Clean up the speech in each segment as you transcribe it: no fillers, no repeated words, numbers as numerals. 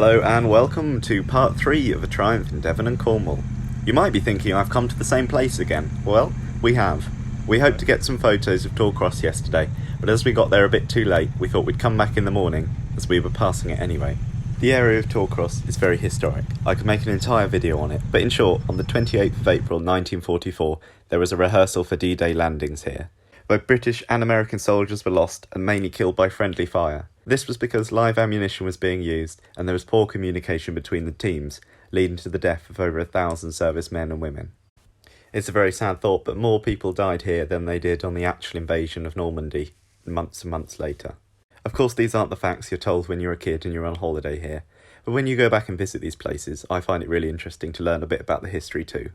Hello and welcome to part 3 of a triumph in Devon and Cornwall. You might be thinking I've come to the same place again. Well, we have. We hoped to get some photos of Torcross yesterday, but as we got there a bit too late, we thought we'd come back in the morning, as we were passing it anyway. The area of Torcross is very historic. I could make an entire video on it, but in short, on the 28th of April 1944, there was a rehearsal for D-Day landings here. Both British and American soldiers were lost and mainly killed by friendly fire. This was because live ammunition was being used and there was poor communication between the teams, leading to the death of over 1,000 servicemen and women. It's a very sad thought, but more people died here than they did on the actual invasion of Normandy months and months later. Of course, these aren't the facts you're told when you're a kid and you're on holiday here, but when you go back and visit these places, I find it really interesting to learn a bit about the history too.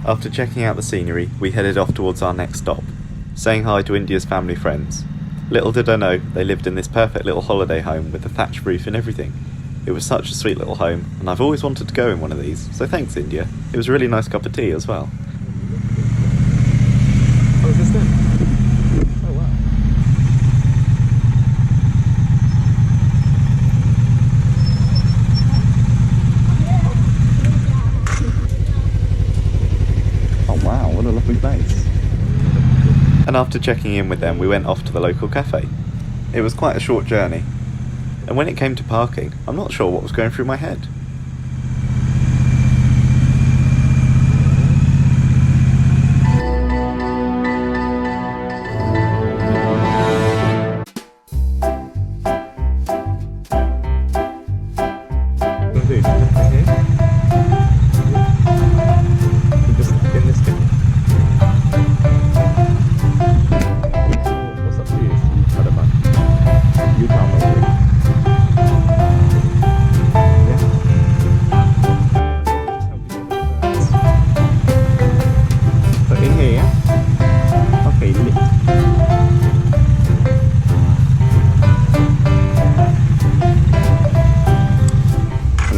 After checking out the scenery, we headed off towards our next stop, saying hi to India's family friends. Little did I know, they lived in this perfect little holiday home with a thatched roof and everything. It was such a sweet little home, and I've always wanted to go in one of these, so thanks India. It was a really nice cup of tea as well. Oh, is this them? Oh wow. Wow, what a lovely place. And after checking in with them, we went off to the local cafe. It was quite a short journey, and when it came to parking, I'm not sure what was going through my head.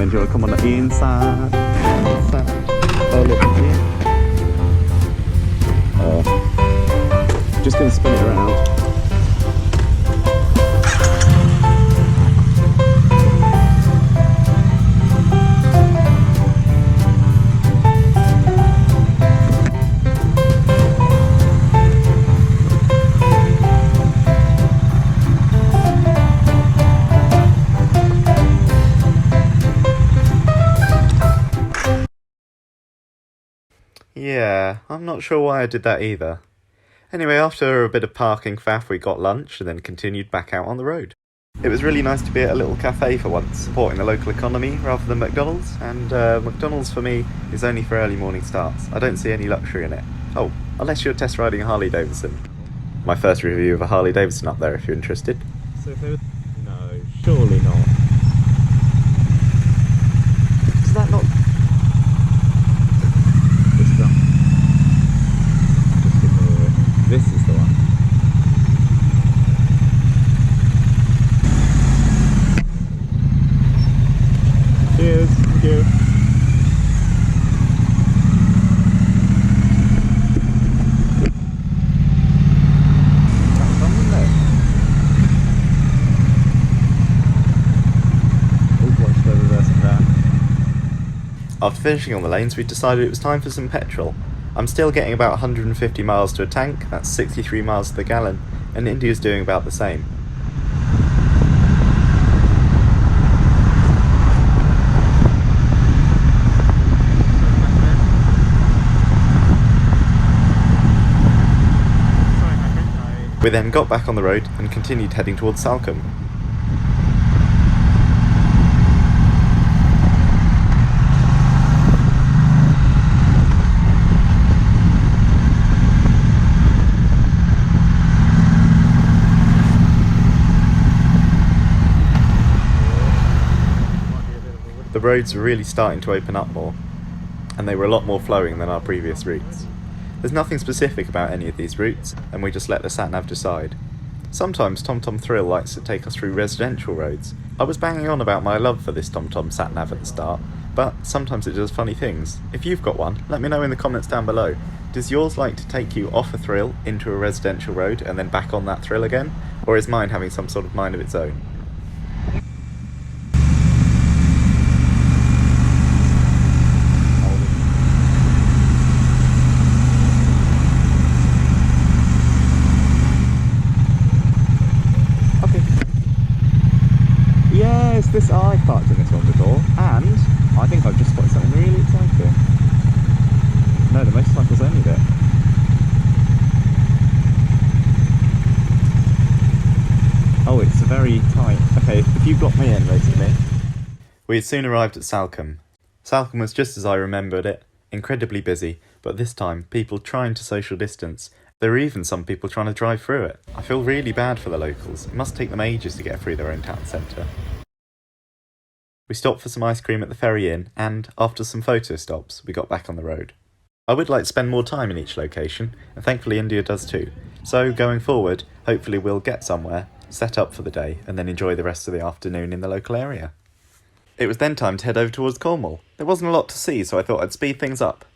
Do you want to come on the inside? Oh, look here. Oh, just going to spin it around. Yeah, I'm not sure why I did that either. Anyway, after a bit of parking faff, we got lunch and then continued back out on the road. It was really nice to be at a little cafe for once, supporting the local economy rather than McDonald's, and McDonald's for me is only for early morning starts. I don't see any luxury in it. Oh, unless you're test riding a Harley Davidson. My first review of a Harley Davidson up there if you're interested. So if they were... No, surely not. Does that not... This is the one. Cheers, thank you. That's fun, isn't it? Oh, watch the reversing there. After finishing on the lanes, we decided it was time for some petrol. I'm still getting about 150 miles to a tank, that's 63 miles to the gallon, and India's doing about the same. We then got back on the road and continued heading towards Salcombe. The roads were really starting to open up more, and they were a lot more flowing than our previous routes. There's nothing specific about any of these routes, and we just let the sat-nav decide. Sometimes TomTom Thrill likes to take us through residential roads. I was banging on about my love for this TomTom sat-nav at the start, but sometimes it does funny things. If you've got one, let me know in the comments down below. Does yours like to take you off a thrill into a residential road and then back on that thrill again? Or is mine having some sort of mind of its own? Yes, I've parked in this one before, and I think I've just spotted something really exciting. No, the motorcycle's only bit. Oh, it's very tight. Okay, if you got me in, basically. We had soon arrived at Salcombe. Salcombe was just as I remembered it, incredibly busy, but this time people trying to social distance. There were even some people trying to drive through it. I feel really bad for the locals. It must take them ages to get through their own town centre. We stopped for some ice cream at the Ferry Inn, and, after some photo stops, we got back on the road. I would like to spend more time in each location, and thankfully India does too. So, going forward, hopefully we'll get somewhere, set up for the day, and then enjoy the rest of the afternoon in the local area. It was then time to head over towards Cornwall. There wasn't a lot to see, so I thought I'd speed things up.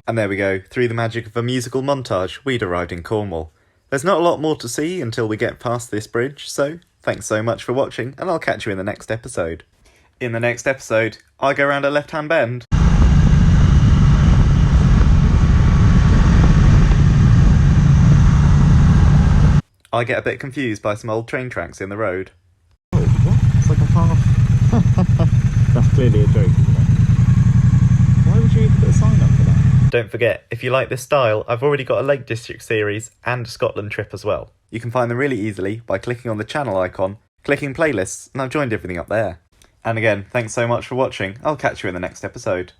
And there we go, through the magic of a musical montage, we'd arrived in Cornwall. There's not a lot more to see until we get past this bridge, so thanks so much for watching, and I'll catch you in the next episode. In the next episode, I go round a left-hand bend. I get a bit confused by some old train tracks in the road. Oh, what? It's like a half... That's clearly a joke, isn't it? Why would you even put a sign up for that? Don't forget, if you like this style, I've already got a Lake District series and a Scotland trip as well. You can find them really easily by clicking on the channel icon, clicking playlists, and I've joined everything up there. And again, thanks so much for watching. I'll catch you in the next episode.